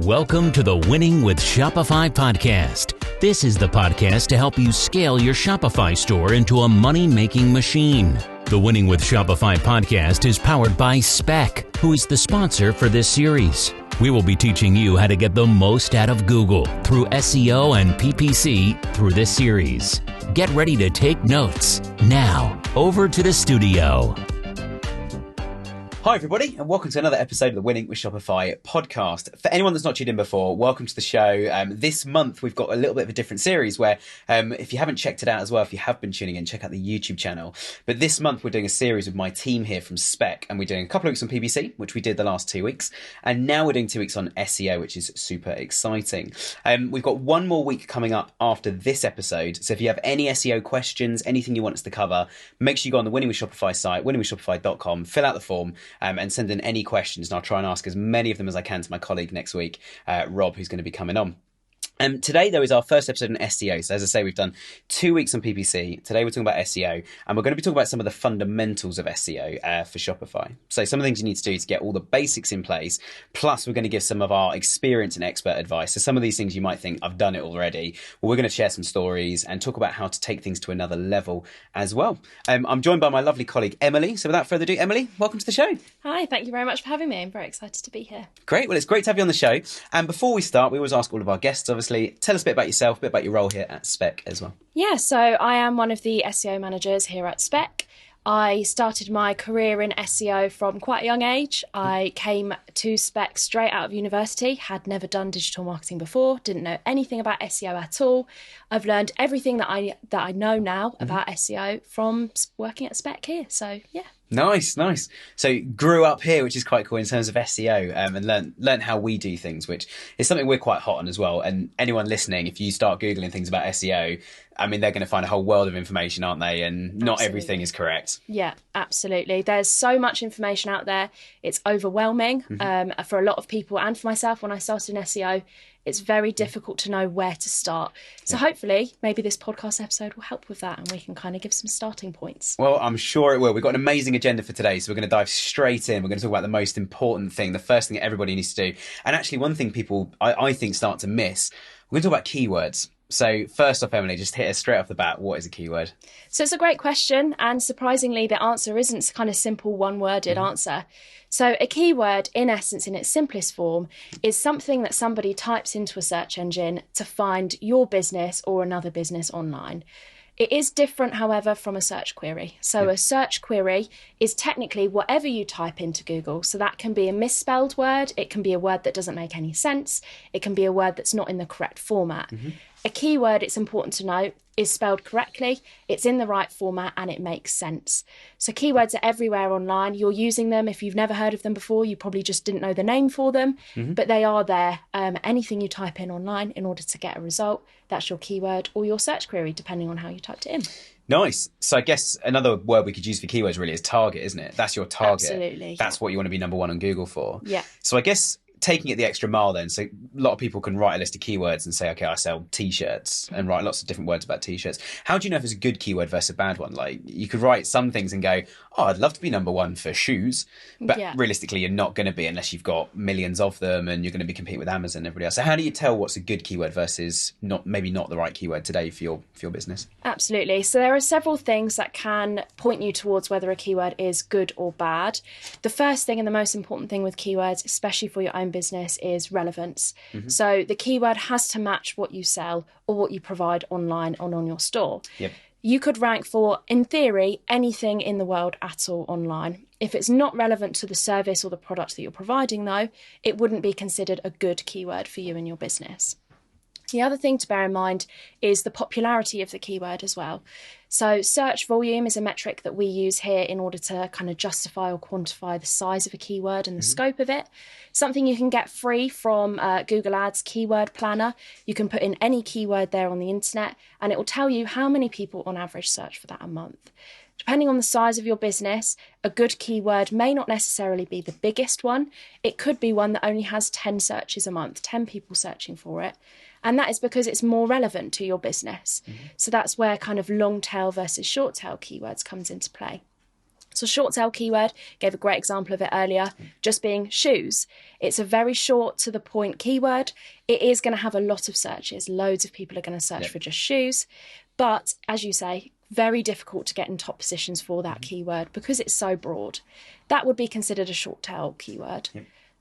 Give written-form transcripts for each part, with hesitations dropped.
Welcome to the Winning with Shopify podcast. This is the podcast to help you scale your Shopify store into a money-making machine. The Winning with Shopify podcast is powered by Spec, who is the sponsor for this series. We will be teaching you how to get the most out of Google through SEO and PPC through this series. Get ready to take notes. Now, over to the studio. Hi everybody, and welcome to another episode of the Winning with Shopify podcast. For anyone that's not tuned in before, welcome to the show. This month we've got a little bit of a different series where if you haven't checked it out as well, if you have been tuning in, check out the YouTube channel. But this month we're doing a series with my team here from Spec, and we're doing a couple of weeks on PPC, which we did the last 2 weeks, and now we're doing 2 weeks on SEO, which is super exciting. We've got one more week coming up after this episode, so if you have any SEO questions, anything you want us to cover, make sure you go on the Winning with Shopify site, winningwithshopify.com, fill out the form, and send in any questions, and I'll try and ask as many of them as I can to my colleague next week, Rob, who's going to be coming on. Today, though, is our first episode on SEO. So as I say, we've done 2 weeks on PPC. Today, we're talking about SEO, and we're going to be talking about some of the fundamentals of SEO for Shopify. So some of the things you need to do to get all the basics in place. Plus, we're going to give some of our experience and expert advice. So some of these things you might think, I've done it already. Well, we're going to share some stories and talk about how to take things to another level as well. I'm joined by my lovely colleague, Emily. So without further ado, Emily, welcome to the show. Hi, thank you very much for having me. I'm very excited to be here. Great. Well, it's great to have you on the show. And before we start, we always ask all of our guests, obviously, tell us a bit about yourself, a bit about your role here at Spec as well. Yeah, so I am one of the SEO managers here at Spec. I started my career in SEO from quite a young age. I came to Spec straight out of university, had never done digital marketing before, didn't know anything about SEO at all. I've learned everything that I know now about SEO from working at Spec here. So, yeah. Nice. So you grew up here, which is quite cool in terms of SEO, and learn how we do things, which is something we're quite hot on as well. And anyone listening, if you start Googling things about SEO, I mean, they're going to find a whole world of information, aren't they? And not everything is correct. Yeah, absolutely. There's so much information out there. It's overwhelming for a lot of people, and for myself when I started in SEO. It's very difficult to know where to start. So hopefully, maybe this podcast episode will help with that, and we can kind of give some starting points. Well, I'm sure it will. We've got an amazing agenda for today, so we're going to dive straight in. We're going to talk about the most important thing, the first thing that everybody needs to do. And actually, one thing people, I think, start to miss, we're going to talk about keywords. So first off, Emily, just hit us straight off the bat. What is a keyword? So it's a great question. And surprisingly, the answer isn't kind of simple one-worded answer. So a keyword, in essence, in its simplest form, is something that somebody types into a search engine to find your business or another business online. It is different, however, from a search query. So a search query is technically whatever you type into Google. So that can be a misspelled word. It can be a word that doesn't make any sense. It can be a word that's not in the correct format. A keyword, it's important to note, is spelled correctly, it's in the right format, and it makes sense. So keywords are everywhere online. You're using them. If you've never heard of them before, you probably just didn't know the name for them, but they are there. Anything you type in online in order to get a result, that's your keyword or your search query, depending on how you typed it in. Nice. So I guess another word we could use for keywords really is target, isn't it? That's your target. Absolutely. That's what you want to be number one on Google for. Yeah. So I guess taking it the extra mile then, so a lot of people can write a list of keywords and say, okay, I sell t-shirts, and write lots of different words about t-shirts. How do you know if it's a good keyword versus a bad one? Like, you could write some things and go, oh, I'd love to be number one for shoes, but realistically you're not going to be unless you've got millions of them and you're going to be competing with Amazon and everybody else. So how do you tell what's a good keyword versus maybe not the right keyword today for your business? Absolutely. So there are several things that can point you towards whether a keyword is good or bad. The first thing and the most important thing with keywords, especially for your own business, is relevance. So the keyword has to match what you sell or what you provide online and on your store. You could rank for, in theory, anything in the world at all online. If it's not relevant to the service or the product that you're providing, though, it wouldn't be considered a good keyword for you and your business. The other thing to bear in mind is the popularity of the keyword as well. So search volume is a metric that we use here in order to kind of justify or quantify the size of a keyword and the scope of it. Something you can get free from Google Ads Keyword Planner. You can put in any keyword there on the internet and it will tell you how many people on average search for that a month. Depending on the size of your business, a good keyword may not necessarily be the biggest one. It could be one that only has 10 searches a month, 10 people searching for it. And that is because it's more relevant to your business. So that's where kind of long tail versus short tail keywords comes into play. So short tail keyword, gave a great example of it earlier, just being shoes. It's a very short to the point keyword. It is going to have a lot of searches. Loads of people are going to search for just shoes. But as you say, very difficult to get in top positions for that keyword because it's so broad. That would be considered a short tail keyword.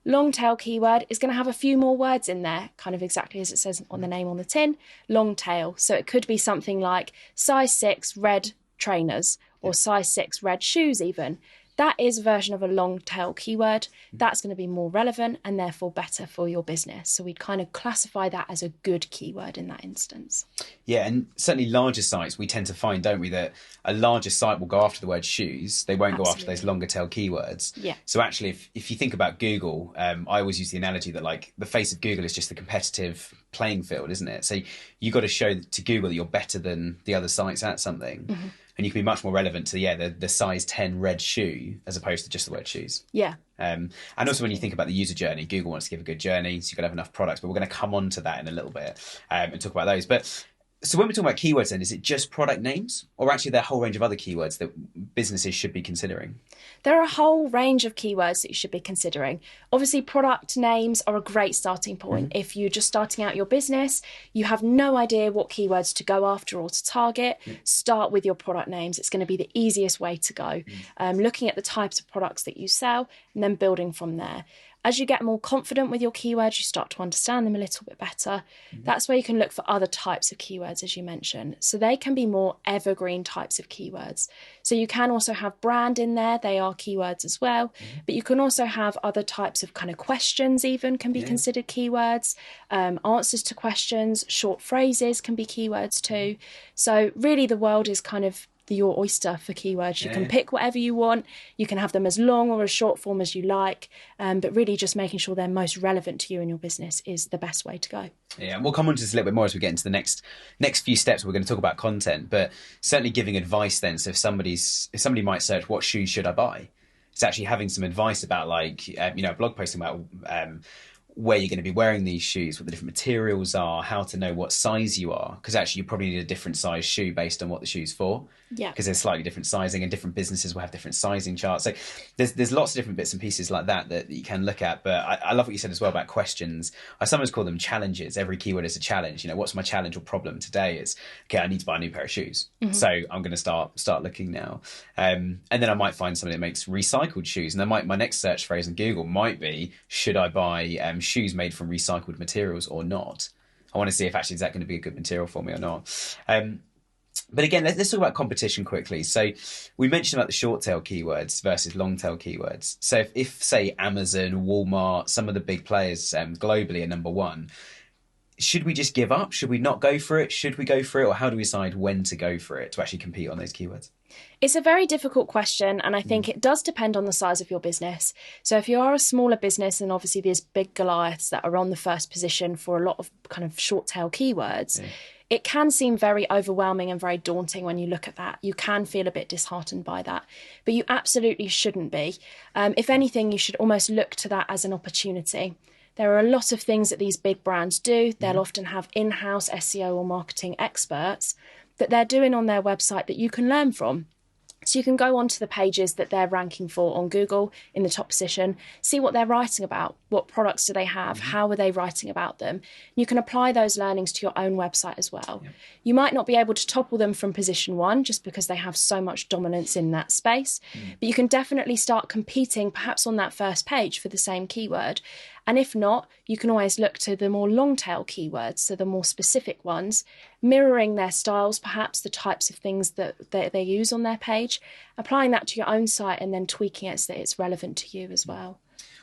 Long tail keyword is going to have a few more words in there, kind of exactly as it says on the name on the tin, long tail. So it could be something like size 6 red trainers or size 6 red shoes even. That is a version of a long tail keyword. That's going to be more relevant and therefore better for your business. So we'd kind of classify that as a good keyword in that instance. Yeah, and certainly larger sites, we tend to find, don't we, that a larger site will go after the word shoes. They won't go after those longer tail keywords. Yeah. So actually, if you think about Google, I always use the analogy that like the face of Google is just the competitive playing field, isn't it? So you got to show to Google that you're better than the other sites at something. And you can be much more relevant to the size 10 red shoe as opposed to just the word shoes. Yeah. And also when you think about the user journey, Google wants to give a good journey, so you've got to have enough products. But we're going to come on to that in a little bit and talk about those. But so when we're talking about keywords then, is it just product names or actually there are a whole range of other keywords that businesses should be considering? There are a whole range of keywords that you should be considering. Obviously, product names are a great starting point. If you're just starting out your business, you have no idea what keywords to go after or to target, start with your product names. It's going to be the easiest way to go. Looking at the types of products that you sell and then building from there. As you get more confident with your keywords, you start to understand them a little bit better. That's where you can look for other types of keywords, as you mentioned. So they can be more evergreen types of keywords. So you can also have brand in there. They are keywords as well. But you can also have other types of kind of questions even can be considered keywords. Answers to questions, short phrases can be keywords too. So really the world is kind of your oyster for keywords. You can pick whatever you want. You can have them as long or as short form as you like, but really just making sure they're most relevant to you and your business is the best way to go. Yeah, and we'll come on to this a little bit more as we get into the next few steps. We're going to talk about content, but certainly giving advice then. So if somebody might search, what shoes should I buy? It's actually having some advice about a blog posting about where you're going to be wearing these shoes, what the different materials are, how to know what size you are, because actually you probably need a different size shoe based on what the shoe's for. Yeah. Because there's slightly different sizing and different businesses will have different sizing charts. So there's lots of different bits and pieces like that you can look at. But I love what you said as well about questions. I sometimes call them challenges. Every keyword is a challenge. What's my challenge or problem today is, okay, I need to buy a new pair of shoes. So I'm going to start looking now. And then I might find somebody that makes recycled shoes. And then my next search phrase in Google might be, should I buy shoes made from recycled materials or not? I want to see if actually is that going to be a good material for me or not. But again, let's talk about competition quickly. So we mentioned about the short tail keywords versus long tail keywords. So if say Amazon, Walmart, some of the big players globally are number one, should we just give up? Should we not go for it? Should we go for it? Or how do we decide when to go for it to actually compete on those keywords? It's a very difficult question, and I think it does depend on the size of your business. So if you are a smaller business, and obviously there's big Goliaths that are on the first position for a lot of kind of short tail keywords, it can seem very overwhelming and very daunting when you look at that. You can feel a bit disheartened by that, but you absolutely shouldn't be. If anything, you should almost look to that as an opportunity. There are a lot of things that these big brands do. They'll often have in-house SEO or marketing experts that they're doing on their website that you can learn from. So you can go onto the pages that they're ranking for on Google in the top position, see what they're writing about, what products do they have, how are they writing about them. You can apply those learnings to your own website as well. Yeah. You might not be able to topple them from position 1 just because they have so much dominance in that space, but you can definitely start competing perhaps on that first page for the same keyword. And if not, you can always look to the more long tail keywords, so the more specific ones, mirroring their styles, perhaps the types of things that they use on their page, applying that to your own site and then tweaking it so that it's relevant to you as well.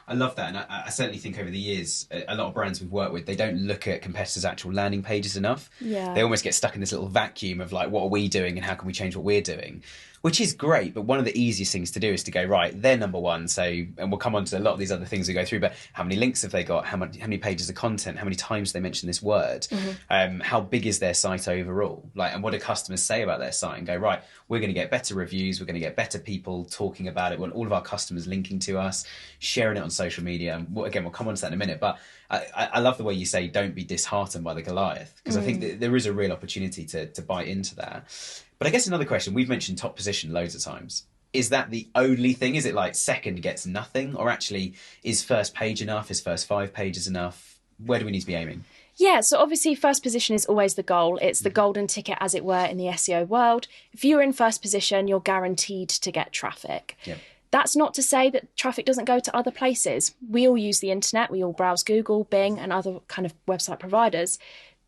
I love that. And I certainly think over the years, a lot of brands we've worked with, they don't look at competitors' actual landing pages enough. Yeah. They almost get stuck in this little vacuum of like, what are we doing and how can we change what we're doing? Which is great, but one of the easiest things to do is to go, right, they're number one. So, and we'll come on to a lot of these other things we go through, but how many links have they got? How many pages of content? How many times they mention this word? How big is their site overall? And what do customers say about their site? And go, right, we're going to get better reviews. We're going to get better people talking about it. We want all of our customers linking to us, sharing it on social media. And again, we'll come on to that in a minute, but I love the way you say, don't be disheartened by the Goliath, because I think that there is a real opportunity to bite into that. But I guess another question, we've mentioned top position loads of times. is that the only thing? Is it like second gets nothing, or actually is first page enough? Is first 5 pages enough? Where do we need to be aiming? Yeah, so obviously first position is always the goal. It's the golden ticket, as it were, in the SEO world. If you're in first position, you're guaranteed to get traffic. Yep. That's not to say that traffic doesn't go to other places. We all use the internet. We all browse Google, Bing, and other kind of website providers.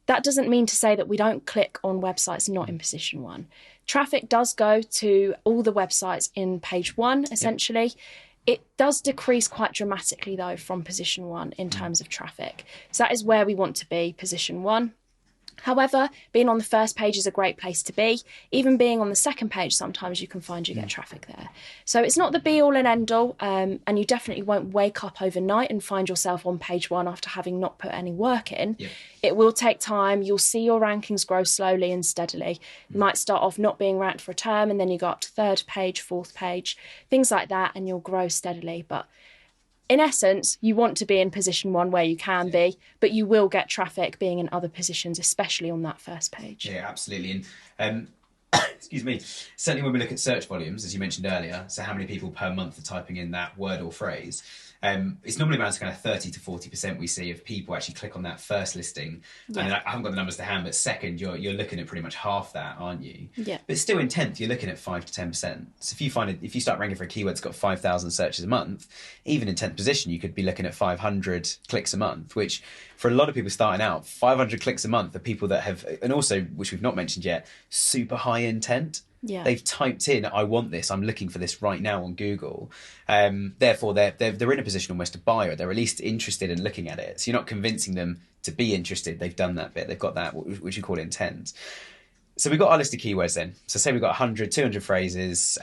That doesn't mean to say that we don't click on websites not in position 1. Traffic does go to all the websites in page 1, essentially. Yep. It does decrease quite dramatically, though, from position 1 in terms of traffic. So that is where we want to be, position 1. However, being on the first page is a great place to be. Even being on the second page, sometimes you can find you get traffic there. So it's not the be all and end all, and you definitely won't wake up overnight and find yourself on page 1 after having not put any work in. Yep. It will take time. You'll see your rankings grow slowly and steadily. You might start off not being ranked for a term, and then you go up to 3rd page, 4th page, things like that, and you'll grow steadily. But in essence, you want to be in position 1 where you can be, but you will get traffic being in other positions, especially on that first page. Yeah, absolutely. And excuse me, certainly when we look at search volumes, as you mentioned earlier, so how many people per month are typing in that word or phrase, it's normally around kind of 30 to 40% we see of people actually click on that first listing. Yeah. And I haven't got the numbers to hand, but second, you're looking at pretty much half that, aren't you? Yeah. But still in 10th, you're looking at 5 to 10%. So if you start ranking for a keyword that's got 5,000 searches a month, even in 10th position, you could be looking at 500 clicks a month, which for a lot of people starting out, 500 clicks a month are people that have, and also, which we've not mentioned yet, super high intent. Yeah. They've typed in, I want this, I'm looking for this right now on Google. Therefore, they're in a position almost to buy, or they're at least interested in looking at it. So you're not convincing them to be interested. They've done that bit. They've got that, which you call intent. So we've got our list of keywords then. So say we've got 100, 200 phrases,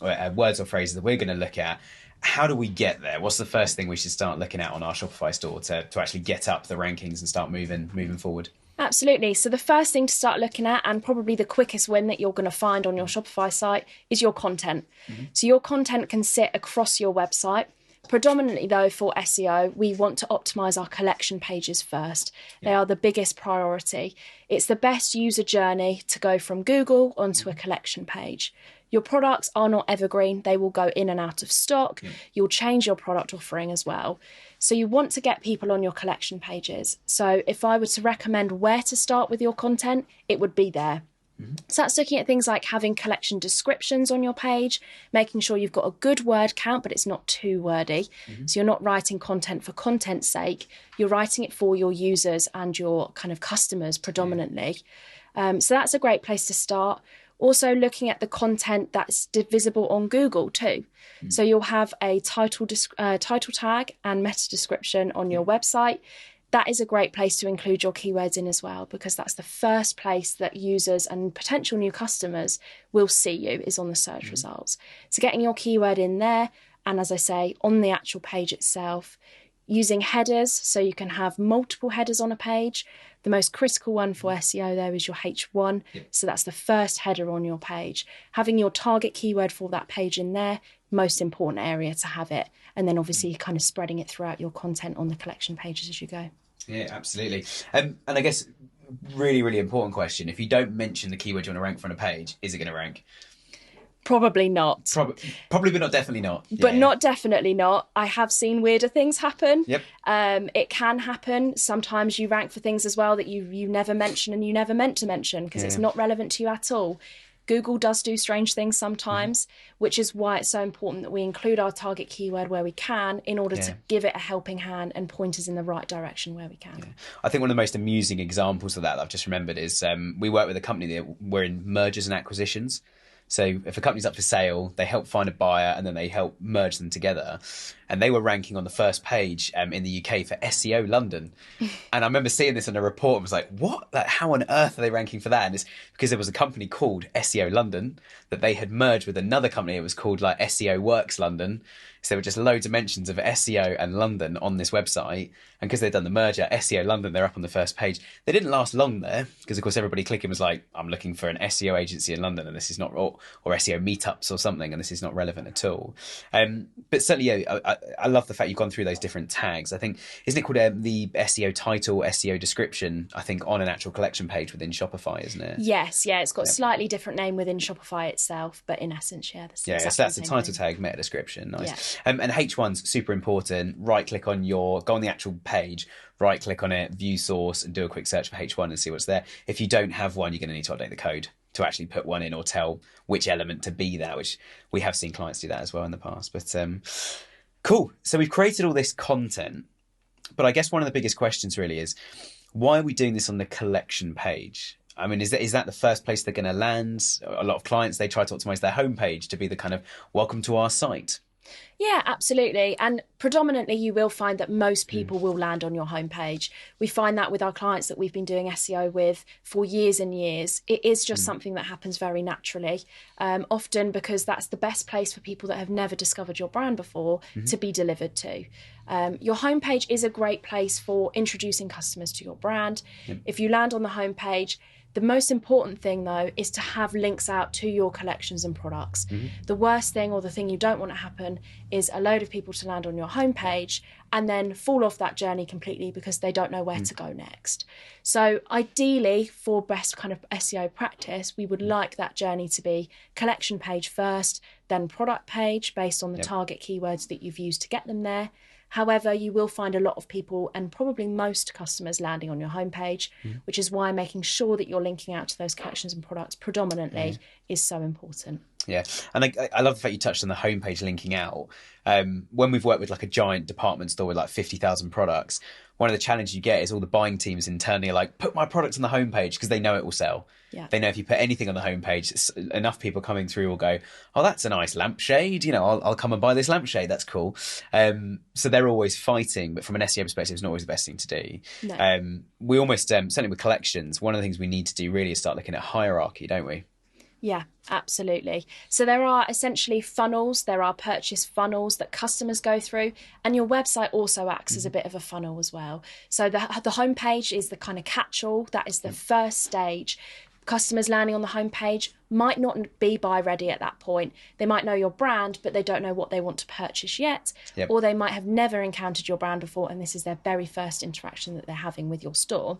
words or phrases that we're going to look at. How do we get there? What's the first thing we should start looking at on our Shopify store to actually get up the rankings and start moving forward? Absolutely. So the first thing to start looking at, and probably the quickest win that you're going to find on your Shopify site, is your content. Mm-hmm. So your content can sit across your website. Predominantly, though, for SEO, we want to optimize our collection pages first. They are the biggest priority. It's the best user journey to go from Google onto a collection page. Your products are not evergreen. They will go in and out of stock. You'll change your product offering as well. So you want to get people on your collection pages. So if I were to recommend where to start with your content, it would be there. Mm-hmm. So that's looking at things like having collection descriptions on your page, making sure you've got a good word count, but it's not too wordy. Mm-hmm. So you're not writing content for content's sake. You're writing it for your users and your kind of customers predominantly. So that's a great place to start. Also looking at the content that's visible on Google too. Mm. So you'll have a title tag and meta description on your website. That is a great place to include your keywords in as well, because that's the first place that users and potential new customers will see you, is on the search results. So getting your keyword in there, and as I say, on the actual page itself, using headers, so you can have multiple headers on a page. The most critical one for SEO there is your H1. Yep. So that's the first header on your page. Having your target keyword for that page in there, most important area to have it. And then obviously kind of spreading it throughout your content on the collection pages as you go. Yeah, absolutely. And I guess really, really important question. If you don't mention the keyword you want to rank for on a page, is it going to rank? Probably not. Probably, but not definitely not. But not definitely not. I have seen weirder things happen. Yep. It can happen. Sometimes you rank for things as well that you never mention and you never meant to mention because it's not relevant to you at all. Google does do strange things sometimes, which is why it's so important that we include our target keyword where we can in order to give it a helping hand and point us in the right direction where we can. Yeah. I think one of the most amusing examples of that I've just remembered is we work with a company that we're in mergers and acquisitions. So if a company's up for sale, they help find a buyer and then they help merge them together. And they were ranking on the first page in the UK for SEO London. And I remember seeing this in a report and was like, what? Like, how on earth are they ranking for that? And it's because there was a company called SEO London that they had merged with another company. It was called like SEO Works London. So there were just loads of mentions of SEO and London on this website. And because they'd done the merger, SEO London, they're up on the first page. They didn't last long there because, of course, everybody clicking was like, I'm looking for an SEO agency in London and this is not, or SEO meetups or something, and this is not relevant at all. But certainly, I love the fact you've gone through those different tags. I think, isn't it called the SEO title, SEO description, I think, on an actual collection page within Shopify, isn't it? Yes, yeah, it's got a slightly different name within Shopify itself, but in essence, yeah, so that's the title tag, meta description. Nice. Yeah. And H1's super important. Right click on go on the actual page, right click on it, view source, and do a quick search for H1 and see what's there. If you don't have one, you're going to need to update the code to actually put one in or tell which element to be that, which we have seen clients do that as well in the past. But cool. So we've created all this content, but I guess one of the biggest questions really is, why are we doing this on the collection page? I mean, is that the first place they're going to land? A lot of clients, they try to optimize their homepage to be the kind of welcome to our site. Yeah, absolutely. And predominantly, you will find that most people will land on your homepage. We find that with our clients that we've been doing SEO with for years and years. It is just something that happens very naturally, often because that's the best place for people that have never discovered your brand before to be delivered to. Your homepage is a great place for introducing customers to your brand. If you land on the homepage, the most important thing, though, is to have links out to your collections and products. The worst thing, or the thing you don't want to happen, is a load of people to land on your homepage and then fall off that journey completely because they don't know where to go next. So ideally, for best kind of SEO practice, we would like that journey to be collection page first, then product page based on the target keywords that you've used to get them there. However, you will find a lot of people and probably most customers landing on your homepage, which is why making sure that you're linking out to those collections and products predominantly is so important. Yeah, and I love the fact you touched on the homepage linking out. When we've worked with like a giant department store with like 50,000 products, one of the challenges you get is all the buying teams internally are like, put my product on the homepage because they know it will sell. Yeah. They know if you put anything on the homepage, enough people coming through will go, oh, that's a nice lampshade. You know, I'll come and buy this lampshade. That's cool. So they're always fighting, but from an SEO perspective, it's not always the best thing to do. No. We almost, certainly with collections, one of the things we need to do really is start looking at hierarchy, don't we? Yeah, absolutely. So there are essentially funnels, there are purchase funnels that customers go through, and your website also acts as a bit of a funnel as well. So the homepage is the kind of catch-all, that is the first stage. Customers landing on the homepage might not be buy ready at that point. They might know your brand, but they don't know what they want to purchase yet. Or they might have never encountered your brand before, and this is their very first interaction that they're having with your store.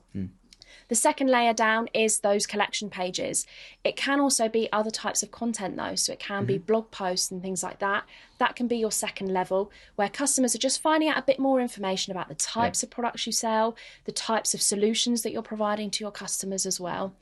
The second layer down is those collection pages. It can also be other types of content though. So it can be blog posts and things like that. That can be your second level, where customers are just finding out a bit more information about the types of products you sell, the types of solutions that you're providing to your customers as well.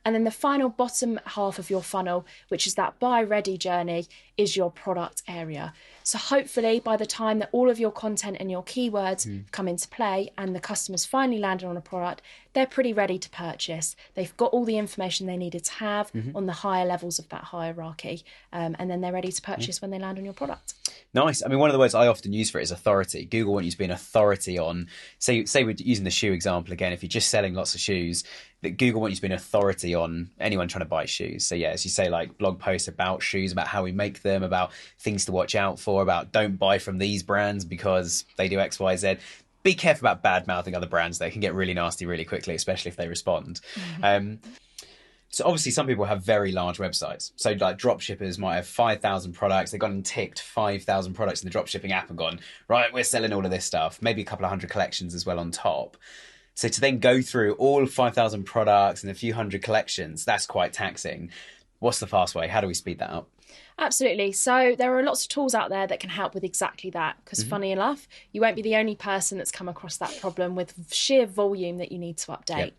And then the final bottom half of your funnel, which is that buy ready journey, is your product area. So hopefully by the time that all of your content and your keywords come into play and the customers finally landed on a product, they're pretty ready to purchase. They've got all the information they needed to have on the higher levels of that hierarchy. And then they're ready to purchase when they land on your product. Nice. I mean, one of the words I often use for it is authority. Google want you to be an authority on, say we're using the shoe example again, if you're just selling lots of shoes, that Google want you to be an authority on anyone trying to buy shoes. So yeah, as you say, like blog posts about shoes, about how we make them, about things to watch out for, about don't buy from these brands because they do X, Y, Z. Be careful about bad mouthing other brands. They can get really nasty really quickly, especially if they respond. So obviously some people have very large websites. So like drop shippers might have 5,000 products. They've gone and ticked 5,000 products in the drop shipping app and gone, right, we're selling all of this stuff. Maybe a couple of hundred collections as well on top. So to then go through all 5,000 products and a few hundred collections, that's quite taxing. What's the fast way? How do we speed that up? Absolutely. So there are lots of tools out there that can help with exactly that. Because funny enough, you won't be the only person that's come across that problem with sheer volume that you need to update.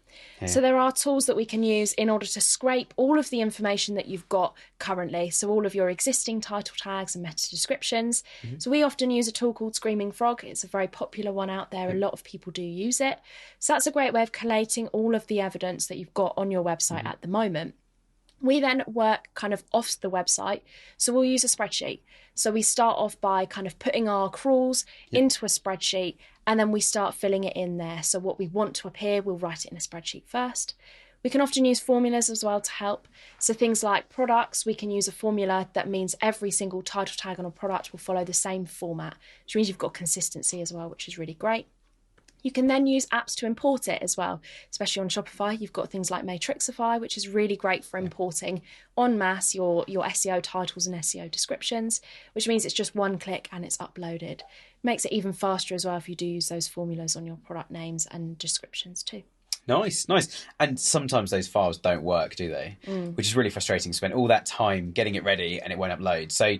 So there are tools that we can use in order to scrape all of the information that you've got currently. So all of your existing title tags and meta descriptions. So we often use a tool called Screaming Frog. It's a very popular one out there. A lot of people do use it. So that's a great way of collating all of the evidence that you've got on your website at the moment. We then work kind of off the website. So we'll use a spreadsheet. So we start off by kind of putting our crawls into a spreadsheet, and then we start filling it in there. So what we want to appear, we'll write it in a spreadsheet first. We can often use formulas as well to help. So things like products, we can use a formula that means every single title tag on a product will follow the same format, which means you've got consistency as well, which is really great. You can then use apps to import it as well, especially on Shopify. You've got things like Matrixify, which is really great for importing en masse your SEO titles and SEO descriptions, which means it's just one click and it's uploaded. Makes it even faster as well if you do use those formulas on your product names and descriptions too. Nice. And sometimes those files don't work, do they? Which is really frustrating. Spend all that time getting it ready and it won't upload. So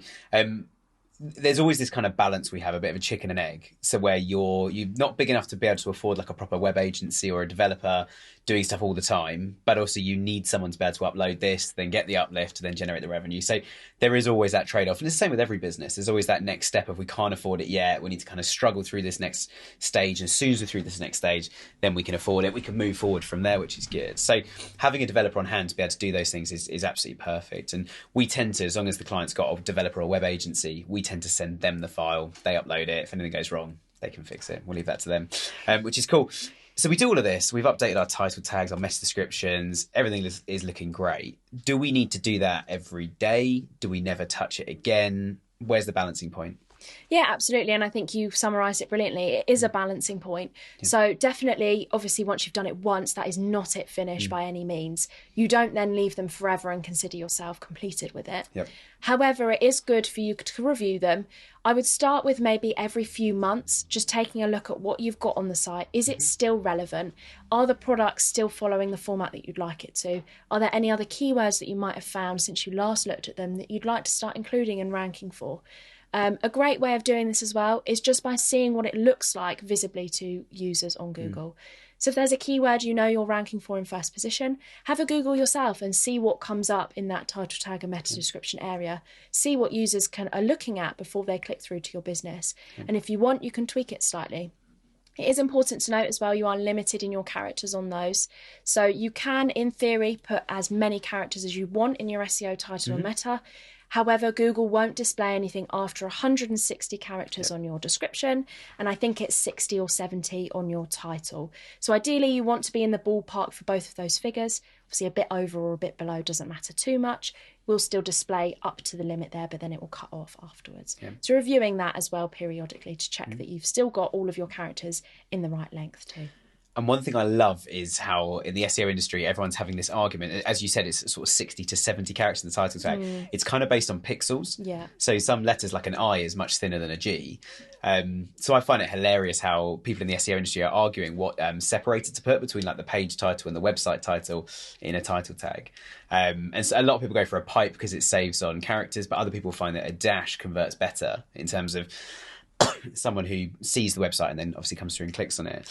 there's always this kind of balance we have, a bit of a chicken and egg. So where you're not big enough to be able to afford like a proper web agency or a developer doing stuff all the time, but also you need someone to be able to upload this, then get the uplift, then generate the revenue. So there is always that trade-off. And it's the same with every business. There's always that next step of we can't afford it yet. We need to kind of struggle through this next stage. And as soon as we're through this next stage, then we can afford it. We can move forward from there, which is good. So having a developer on hand to be able to do those things is absolutely perfect. And we tend to, as long as the client's got a developer or web agency, we tend to send them the file. They upload it. If anything goes wrong, they can fix it. We'll leave that to them, which is cool. So we do all of this. We've updated our title tags, our meta descriptions. Everything is looking great. Do we need to do that every day? Do we never touch it again? Where's the balancing point? Yeah, absolutely. And I think you summarised it brilliantly. It is a balancing point. Yeah. So definitely, obviously, once you've done it once, that is not it finished by any means. You don't then leave them forever and consider yourself completed with it. Yep. However, it is good for you to review them. I would start with maybe every few months, just taking a look at what you've got on the site. Is it still relevant? Are the products still following the format that you'd like it to? Are there any other keywords that you might have found since you last looked at them that you'd like to start including and ranking for? A great way of doing this as well is just by seeing what it looks like visibly to users on Google. So if there's a keyword you know you're ranking for in first position, have a Google yourself and see what comes up in that title tag and meta description area. See what users are looking at before they click through to your business. And if you want, you can tweak it slightly. It is important to note as well, you are limited in your characters on those. So you can, in theory, put as many characters as you want in your SEO title and meta. However, Google won't display anything after 160 characters on your description, and I think it's 60 or 70 on your title. So ideally, you want to be in the ballpark for both of those figures. Obviously, a bit over or a bit below doesn't matter too much. We'll still display up to the limit there, but then it will cut off afterwards. Yeah. So reviewing that as well periodically to check that you've still got all of your characters in the right length too. And one thing I love is how in the SEO industry, everyone's having this argument. As you said, it's sort of 60 to 70 characters in the title tag. It's kind of based on pixels. Yeah. So some letters like an I is much thinner than a G. So I find it hilarious how people in the SEO industry are arguing what separator to put between like the page title and the website title in a title tag. And so a lot of people go for a pipe because it saves on characters, but other people find that a dash converts better in terms of someone who sees the website and then obviously comes through and clicks on it.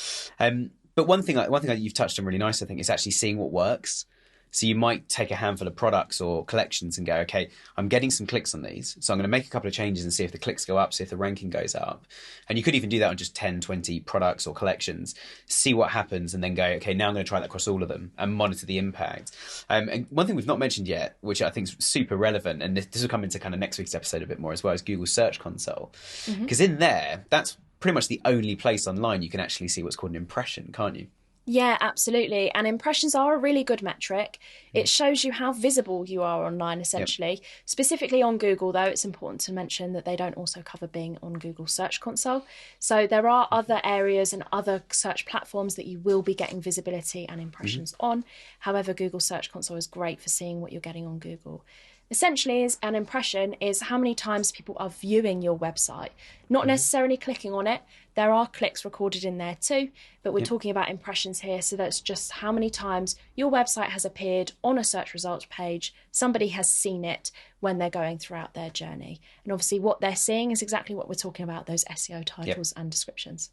But one thing that you've touched on really nice, I think, is actually seeing what works. So you might take a handful of products or collections and go, okay, I'm getting some clicks on these. So I'm going to make a couple of changes and see if the clicks go up, see if the ranking goes up. And you could even do that on just 10, 20 products or collections, see what happens and then go, okay, now I'm going to try that across all of them and monitor the impact. And one thing we've not mentioned yet, which I think is super relevant, and this will come into kind of next week's episode a bit more as well, is Google Search Console. Because in there, that's pretty much the only place online you can actually see what's called an impression, can't you? Yeah, absolutely. And impressions are a really good metric. It shows you how visible you are online, essentially. Yep. Specifically on Google, though, it's important to mention that they don't also cover being on Google Search Console. So there are other areas and other search platforms that you will be getting visibility and impressions on. However, Google Search Console is great for seeing what you're getting on Google. Essentially, an impression is how many times people are viewing your website, not necessarily clicking on it. There are clicks recorded in there too, but we're talking about impressions here. So that's just how many times your website has appeared on a search results page. Somebody has seen it when they're going throughout their journey. And obviously what they're seeing is exactly what we're talking about, those SEO titles and descriptions.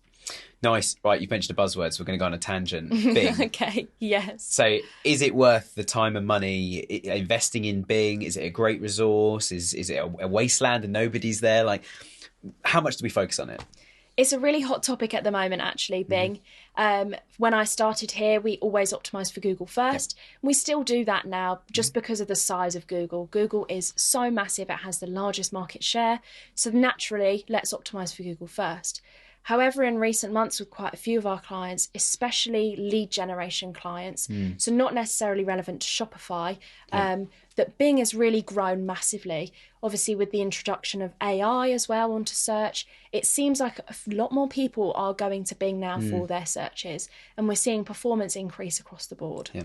Nice. Right, you've mentioned a buzzword, so we're going to go on a tangent. Bing. Okay, yes. So is it worth the time and money investing in Bing? Is it a great resource? Is it a wasteland and nobody's there? Like, how much do we focus on it? It's a really hot topic at the moment, actually, Bing. When I started here, we always optimised for Google first. We still do that now just because of the size of Google. Google is so massive, it has the largest market share. So naturally, let's optimise for Google first. However, in recent months with quite a few of our clients, especially lead generation clients, so not necessarily relevant to Shopify, that Bing has really grown massively. Obviously, with the introduction of AI as well onto search, it seems like a lot more people are going to Bing now for their searches, and we're seeing performance increase across the board. Yeah.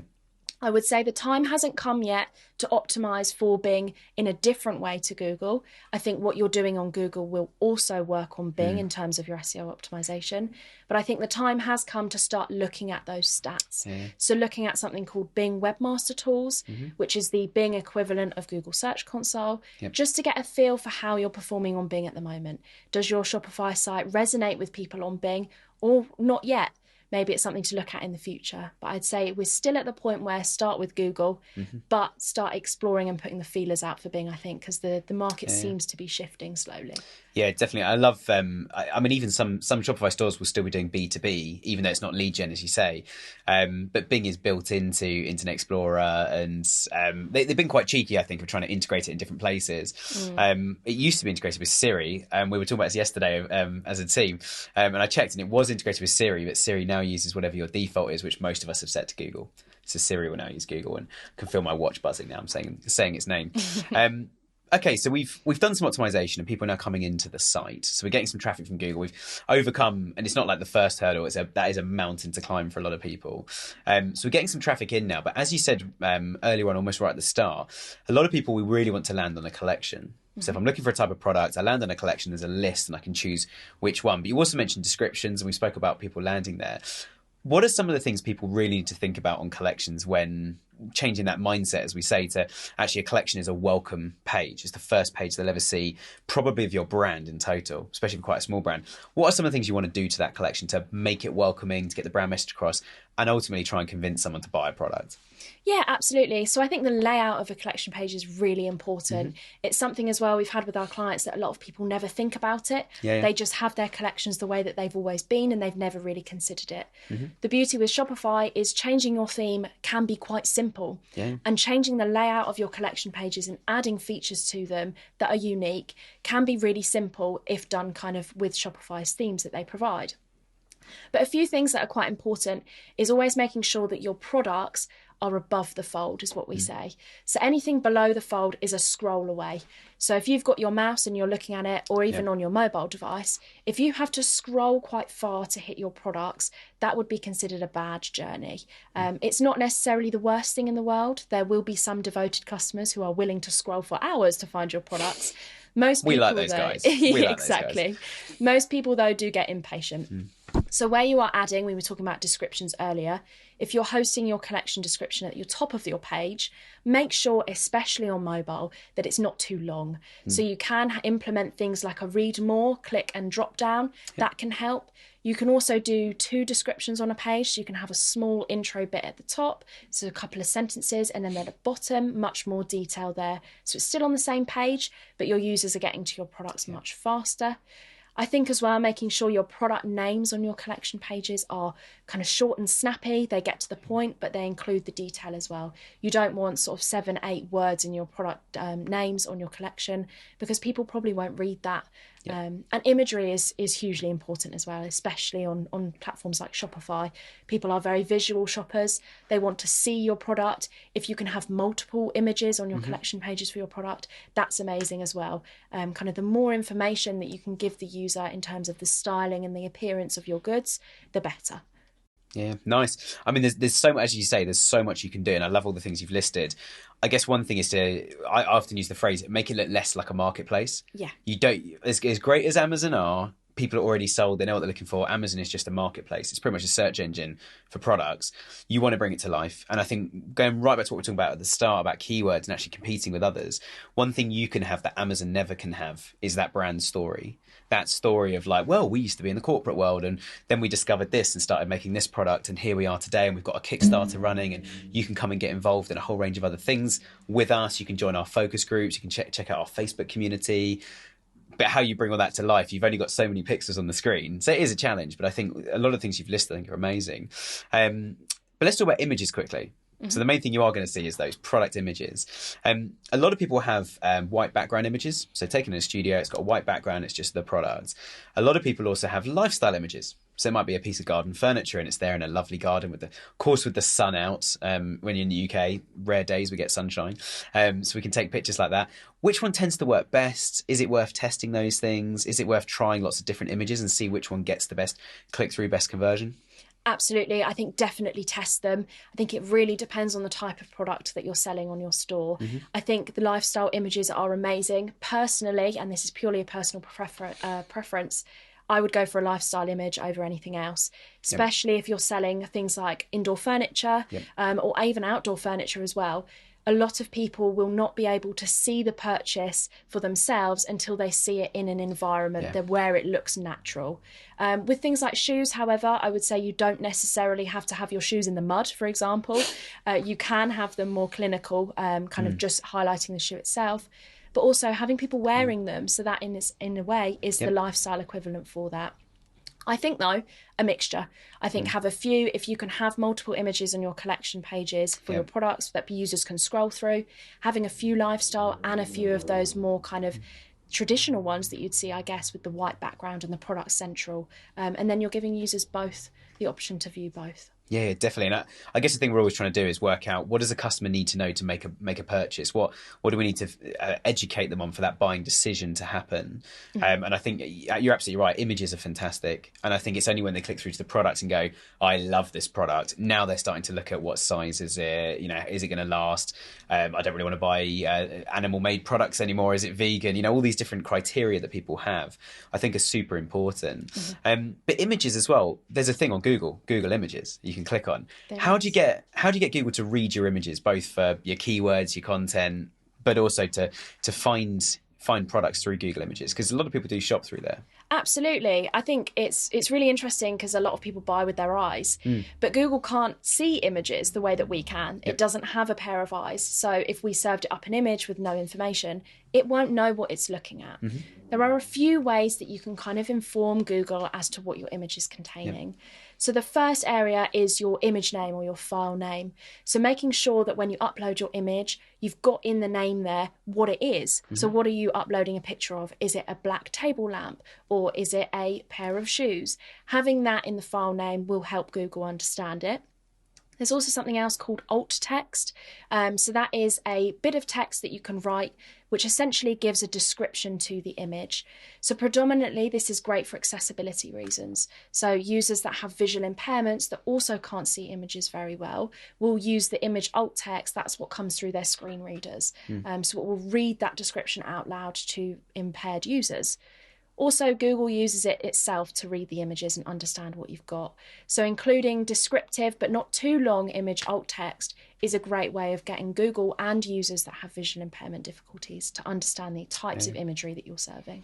I would say the time hasn't come yet to optimize for Bing in a different way to Google. I think what you're doing on Google will also work on Bing in terms of your SEO optimization. But I think the time has come to start looking at those stats. Yeah. So looking at something called Bing Webmaster Tools, which is the Bing equivalent of Google Search Console, just to get a feel for how you're performing on Bing at the moment. Does your Shopify site resonate with people on Bing or not yet? Maybe it's something to look at in the future. But I'd say we're still at the point where start with Google, but start exploring and putting the feelers out for Bing, I think, because the market seems to be shifting slowly. Yeah, definitely. I love, I mean, even some Shopify stores will still be doing B2B, even though it's not lead gen, as you say. But Bing is built into Internet Explorer, and they've been quite cheeky, I think, of trying to integrate it in different places. It used to be integrated with Siri, and we were talking about this yesterday as a team, and I checked, and it was integrated with Siri, but Siri now uses whatever your default is, which most of us have set to Google. So Siri will now use Google, and I can feel my watch buzzing now. I'm saying its name. Okay, so we've done some optimization, and people are now coming into the site. So we're getting some traffic from Google. We've overcome, and it's not like the first hurdle. That is a mountain to climb for a lot of people. So we're getting some traffic in now. But as you said earlier on, almost right at the start, a lot of people, we really want to land on a collection. So if I'm looking for a type of product, I land on a collection, there's a list, and I can choose which one. But you also mentioned descriptions, and we spoke about people landing there. What are some of the things people really need to think about on collections when changing that mindset, as we say, to actually a collection is a welcome page? It's the first page they'll ever see, probably of your brand in total, especially for quite a small brand. What are some of the things you want to do to that collection to make it welcoming, to get the brand message across, and ultimately try and convince someone to buy a product? Yeah, absolutely. So I think the layout of a collection page is really important. It's something as well we've had with our clients that a lot of people never think about it. They just have their collections the way that they've always been, and they've never really considered it. The beauty with Shopify is changing your theme can be quite simple. And changing the layout of your collection pages and adding features to them that are unique can be really simple if done kind of with Shopify's themes that they provide. But a few things that are quite important is always making sure that your products are above the fold, is what we say. So anything below the fold is a scroll away. So if you've got your mouse and you're looking at it, or even on your mobile device, if you have to scroll quite far to hit your products, that would be considered a bad journey. It's not necessarily the worst thing in the world. There will be some devoted customers who are willing to scroll for hours to find your products. Most people, we like those guys. Exactly. Most people, though, do get impatient. So where you are adding, we were talking about descriptions earlier, if you're hosting your collection description at your top of your page, make sure, especially on mobile, that it's not too long. So you can implement things like a read more, click and drop down. That can help. You can also do 2 descriptions on a page. So you can have a small intro bit at the top, so a couple of sentences, and then at the bottom, much more detail there. So it's still on the same page, but your users are getting to your products much faster. I think as well, making sure your product names on your collection pages are kind of short and snappy. They get to the point, but they include the detail as well. You don't want sort of 7, 8 words in your product names on your collection, because people probably won't read that. And imagery is hugely important as well, especially on platforms like Shopify. People are very visual shoppers. They want to see your product. If you can have multiple images on your collection pages for your product, that's amazing as well. Kind of the more information that you can give the user in terms of the styling and the appearance of your goods, the better. Yeah, nice. I mean, there's so much, as you say, there's so much you can do, and I love all the things you've listed. I guess one thing is I often use the phrase, make it look less like a marketplace. Yeah. You don't, as great as Amazon are, people are already sold, they know what they're looking for. Amazon is just a marketplace. It's pretty much a search engine for products. You want to bring it to life. And I think going right back to what we were talking about at the start about keywords and actually competing with others, one thing you can have that Amazon never can have is that brand story. That story of like, well, we used to be in the corporate world, and then we discovered this and started making this product, and here we are today, and we've got a Kickstarter running, and you can come and get involved in a whole range of other things with us. You can join our focus groups. You can check out our Facebook community. But how you bring all that to life, you've only got so many pixels on the screen. So it is a challenge, but I think a lot of things you've listed I think are amazing. But let's talk about images quickly, So the main thing you are going to see is those product images. A lot of people have white background images. So taken in a studio, it's got a white background, it's just the product. A lot of people also have lifestyle images. So it might be a piece of garden furniture and it's there in a lovely garden with the sun out. When you're in the UK, rare days we get sunshine. So we can take pictures like that. Which one tends to work best? Is it worth testing those things? Is it worth trying lots of different images and see which one gets the best click-through, best conversion? Absolutely. I think definitely test them. I think it really depends on the type of product that you're selling on your store. I think the lifestyle images are amazing. Personally, and this is purely a personal preference, I would go for a lifestyle image over anything else, especially if you're selling things like indoor furniture or even outdoor furniture as well. A lot of people will not be able to see the purchase for themselves until they see it in an environment where it looks natural. With things like shoes, however, I would say you don't necessarily have to have your shoes in the mud, for example. You can have them more clinical, kind of just highlighting the shoe itself, but also having people wearing them. So that in a way is the lifestyle equivalent for that. I think, though, a mixture. I think have a few, if you can have multiple images on your collection pages for your products that users can scroll through, having a few lifestyle and a few of those more kind of traditional ones that you'd see, I guess, with the white background and the product central. And then you're giving users both the option to view both. Yeah, definitely. And I guess the thing we're always trying to do is work out, what does a customer need to know to make a purchase? What do we need to educate them on for that buying decision to happen? And I think you're absolutely right. Images are fantastic. And I think it's only when they click through to the product and go, I love this product. Now they're starting to look at what size is it? Is it going to last? I don't really want to buy animal-made products anymore. Is it vegan? All these different criteria that people have, I think, are super important. But images as well. There's a thing on Google Images. You can click on. How do you get Google to read your images, both for your keywords, your content, but also to find products through Google Images? Because a lot of people do shop through there. Absolutely. I think it's really interesting because a lot of people buy with their eyes, but Google can't see images the way that we can. It doesn't have a pair of eyes. So if we served it up an image with no information, it won't know what it's looking at. There are a few ways that you can kind of inform Google as to what your image is containing. So the first area is your image name or your file name. So making sure that when you upload your image, you've got in the name there what it is. So what are you uploading a picture of? Is it a black table lamp or is it a pair of shoes? Having that in the file name will help Google understand it. There's also something else called alt text. So that is a bit of text that you can write, which essentially gives a description to the image. So predominantly, this is great for accessibility reasons. So users that have visual impairments that also can't see images very well will use the image alt text. That's what comes through their screen readers. So it will read that description out loud to impaired users. Also, Google uses it itself to read the images and understand what you've got. So including descriptive but not too long image alt text is a great way of getting Google and users that have visual impairment difficulties to understand the types of imagery that you're serving.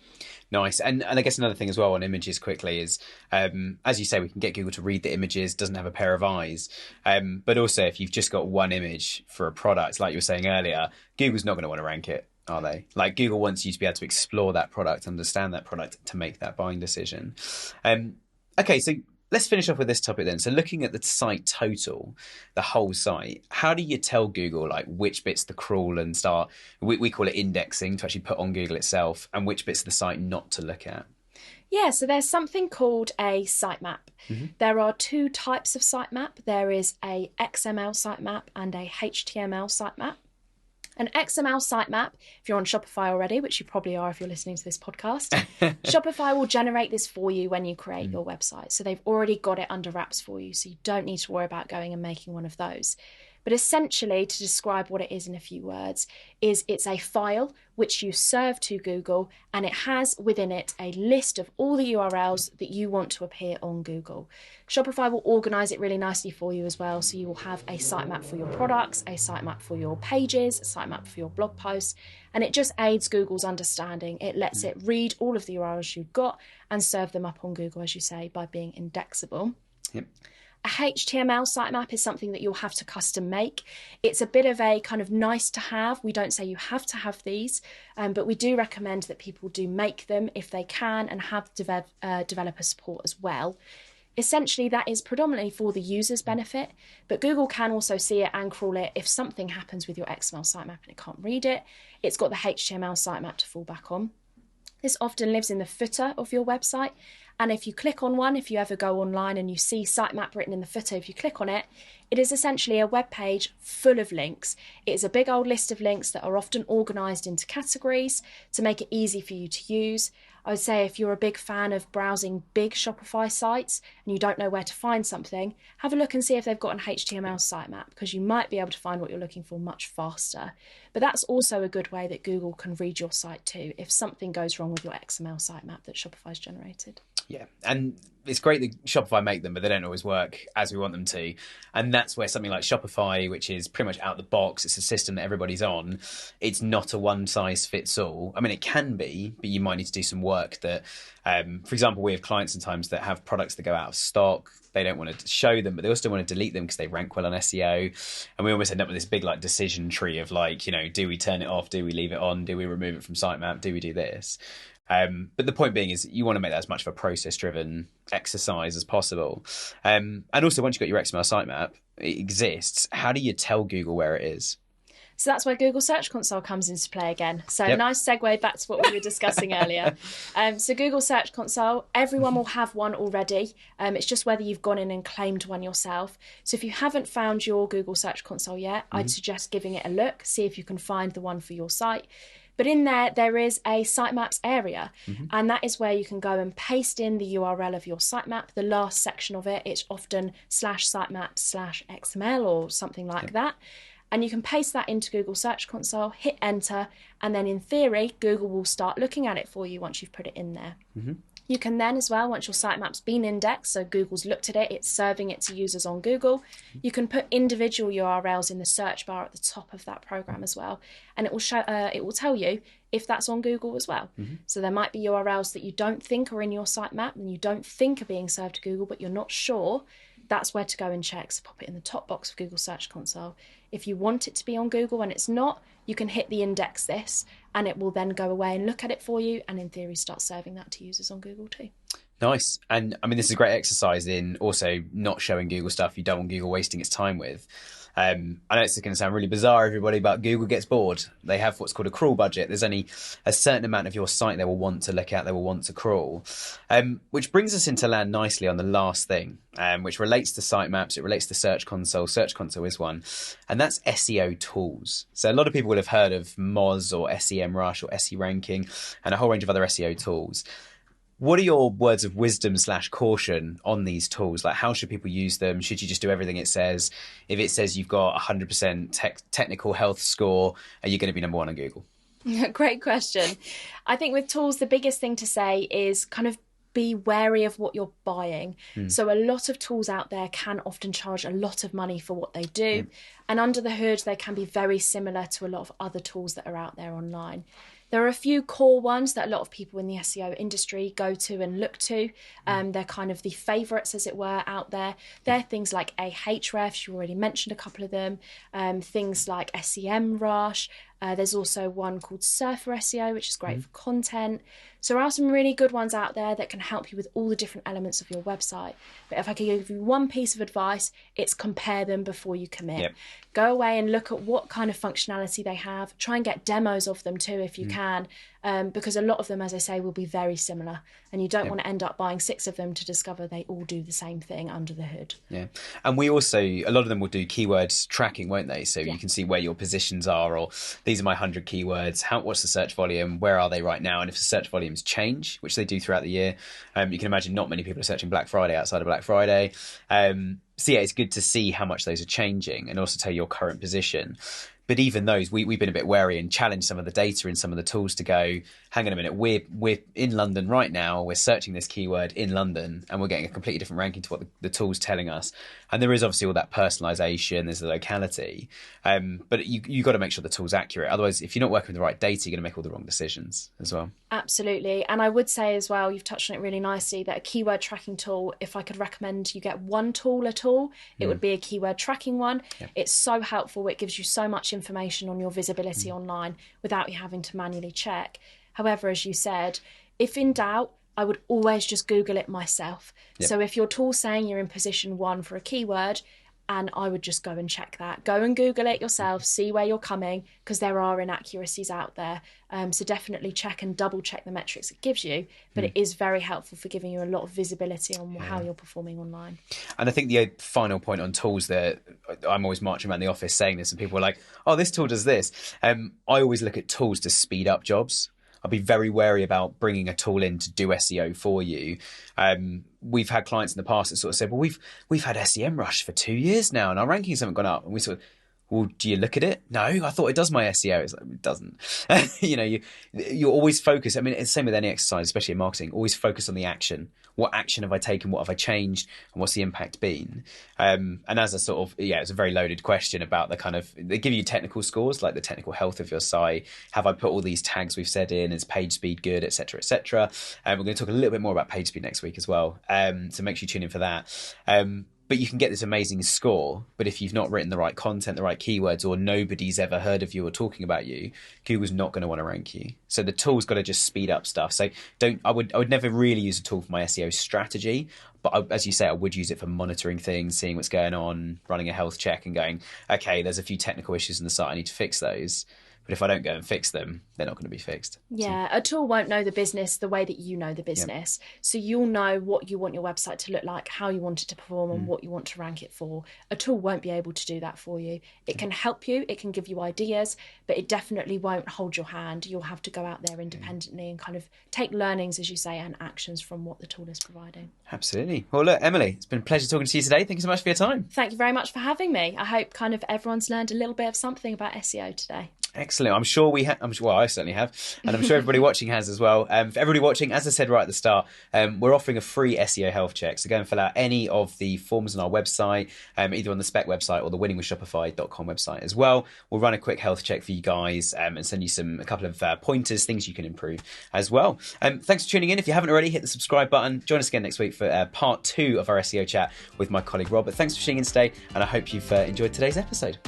Nice. And I guess another thing as well on images quickly is, as you say, we can get Google to read the images, doesn't have a pair of eyes. But also if you've just got one image for a product, like you were saying earlier, Google's not going to want to rank it, are they? Like Google wants you to be able to explore that product, understand that product to make that buying decision. Okay, so let's finish off with this topic then. So looking at the site total, the whole site, how do you tell Google like which bits to crawl and start, we call it indexing, to actually put on Google itself, and which bits of the site not to look at? Yeah, so there's something called a sitemap. There are two types of sitemap. There is a XML sitemap and a HTML sitemap. An XML sitemap, if you're on Shopify already, which you probably are if you're listening to this podcast, Shopify will generate this for you when you create your website. So they've already got it under wraps for you. So you don't need to worry about going and making one of those. But essentially, to describe what it is in a few words, is it's a file which you serve to Google, and it has within it a list of all the URLs that you want to appear on Google. Shopify will organize it really nicely for you as well. So you will have a sitemap for your products, a sitemap for your pages, a sitemap for your blog posts, and it just aids Google's understanding. It lets it read all of the URLs you've got and serve them up on Google, as you say, by being indexable. A HTML sitemap is something that you'll have to custom make. It's a bit of a kind of nice to have. We don't say you have to have these, but we do recommend that people do make them if they can and have developer support as well. Essentially, that is predominantly for the user's benefit, but Google can also see it and crawl it if something happens with your XML sitemap and it can't read it. It's got the HTML sitemap to fall back on. This often lives in the footer of your website, and if you click on one, if you ever go online and you see sitemap written in the footer, if you click on it, it is essentially a web page full of links. It is a big old list of links that are often organised into categories to make it easy for you to use. I would say if you're a big fan of browsing big Shopify sites and you don't know where to find something, have a look and see if they've got an HTML sitemap, because you might be able to find what you're looking for much faster. But that's also a good way that Google can read your site too, if something goes wrong with your XML sitemap that Shopify's generated. Yeah, and it's great that Shopify make them, but they don't always work as we want them to. And that's where something like Shopify, which is pretty much out the box, it's a system that everybody's on. It's not a one size fits all. I mean, it can be, but you might need to do some work that, for example, we have clients sometimes that have products that go out of stock. They don't want to show them, but they also want to delete them because they rank well on SEO. And we almost end up with this big like decision tree of like, you know, do we turn it off? Do we leave it on? Do we remove it from sitemap? Do we do this? But the point being is you want to make that as much of a process-driven exercise as possible. And also, once you've got your XML sitemap, it exists. How do you tell Google where it is? So that's where Google Search Console comes into play again. So Yep. Nice segue back to what we were discussing earlier. So Google Search Console, everyone will have one already. It's just whether you've gone in and claimed one yourself. So if you haven't found your Google Search Console yet, I'd suggest giving it a look, see if you can find the one for your site. But in there is a sitemaps area, and that is where you can go and paste in the URL of your sitemap, the last section of it. It's often /sitemaps/XML or something like that. And you can paste that into Google Search Console, hit enter, and then in theory, Google will start looking at it for you once you've put it in there. You can then as well, once your sitemap's been indexed, so Google's looked at it, it's serving it to users on Google, you can put individual URLs in the search bar at the top of that program as well. And it will show, it will tell you if that's on Google as well. So there might be URLs that you don't think are in your sitemap and you don't think are being served to Google, but you're not sure. That's where to go and check. So pop it in the top box of Google Search Console. If you want it to be on Google and it's not, you can hit the index this and it will then go away and look at it for you and in theory start serving that to users on Google too. Nice. And I mean, this is a great exercise in also not showing Google stuff you don't want Google wasting its time with. I know it's going to sound really bizarre, everybody, but Google gets bored. They have what's called a crawl budget. There's only a certain amount of your site they will want to look at, they will want to crawl. Which brings us into land nicely on the last thing, which relates to sitemaps, it relates to Search Console. Search Console is one, and that's SEO tools. So a lot of people will have heard of Moz or SEMrush or SE Ranking and a whole range of other SEO tools. What are your words of wisdom / caution on these tools? Like, how should people use them? Should you just do everything it says? If it says you've got 100% technical health score, are you going to be number one on Google? Great question. I think with tools, the biggest thing to say is kind of be wary of what you're buying. So a lot of tools out there can often charge a lot of money for what they do. And under the hood, they can be very similar to a lot of other tools that are out there online. There are a few core ones that a lot of people in the SEO industry go to and look to. They're kind of the favourites, as it were, out there. They're things like Ahrefs, you already mentioned a couple of them. Things like SEMrush. There's also one called Surfer SEO, which is great for content. So there are some really good ones out there that can help you with all the different elements of your website. But if I could give you one piece of advice, it's compare them before you commit. Go away and look at what kind of functionality they have. Try and get demos of them too if you can, because a lot of them, as I say, will be very similar. And you don't want to end up buying 6 of them to discover they all do the same thing under the hood. Yeah. And we also, a lot of them will do keywords tracking, won't they? So you can see where your positions are, or these are my 100 keywords. What's the search volume? Where are they right now? And if the search volumes change, which they do throughout the year, you can imagine not many people are searching Black Friday outside of Black Friday. So yeah, it's good to see how much those are changing and also tell your current position. But even those, we've been a bit wary and challenged some of the data in some of the tools to go, hang on a minute, we're in London right now, we're searching this keyword in London and we're getting a completely different ranking to what the tool's telling us. And there is obviously all that personalization, there's the locality, but you got to make sure the tool's accurate. Otherwise, if you're not working with the right data, you're going to make all the wrong decisions as well. Absolutely. And I would say as well, you've touched on it really nicely, that a keyword tracking tool, if I could recommend you get one tool at all, it would be a keyword tracking one. It's so helpful. It gives you so much information on your visibility online without you having to manually check. However, as you said, if in doubt, I would always just Google it myself. Yep. So if your tool's saying you're in position 1 for a keyword, and I would just go and check that. Go and Google it yourself, see where you're coming, because there are inaccuracies out there. So definitely check and double check the metrics it gives you. But it is very helpful for giving you a lot of visibility on how you're performing online. And I think the final point on tools that I'm always marching around the office saying this, and people are like, oh, this tool does this. I always look at tools to speed up jobs. I'll be very wary about bringing a tool in to do SEO for you. We've had clients in the past that sort of said, well, we've had SEM Rush for 2 years now and our rankings haven't gone up. And we sort of, well, do you look at it? No, I thought it does my SEO. It's like, it doesn't. You always focus. I mean, it's the same with any exercise, especially in marketing. Always focus on the action. What action have I taken? What have I changed? And what's the impact been? And as a sort of, it's a very loaded question about the kind of, they give you technical scores, like the technical health of your site. Have I put all these tags we've said in? Is page speed good, et cetera, et cetera? We're going to talk a little bit more about page speed next week as well. So make sure you tune in for that. But you can get this amazing score, but if you've not written the right content, the right keywords, or nobody's ever heard of you or talking about you, Google's not going to want to rank you. So the tool's got to just speed up stuff. So I would never really use a tool for my SEO strategy, but as you say, I would use it for monitoring things, seeing what's going on, running a health check and going, okay, there's a few technical issues in the site, I need to fix those. But if I don't go and fix them, they're not going to be fixed. Yeah, a tool won't know the business the way that you know the business. Yep. So you'll know what you want your website to look like, how you want it to perform, and what you want to rank it for. A tool won't be able to do that for you. It can help you, it can give you ideas, but it definitely won't hold your hand. You'll have to go out there independently and kind of take learnings, as you say, and actions from what the tool is providing. Absolutely. Well, look, Emily, it's been a pleasure talking to you today. Thank you so much for your time. Thank you very much for having me. I hope kind of everyone's learned a little bit of something about SEO today. Excellent. I'm sure we have. Well, I certainly have, and I'm sure everybody watching has as well. For everybody watching, as I said right at the start, we're offering a free SEO health check. So go and fill out any of the forms on our website, either on the Spec website or the winningwithshopify.com website as well. We'll run a quick health check for you guys and send you a couple of pointers, things you can improve as well. Thanks for tuning in. If you haven't already, hit the subscribe button. Join us again next week for part 2 of our SEO chat with my colleague Rob. But thanks for tuning in today, and I hope you've enjoyed today's episode.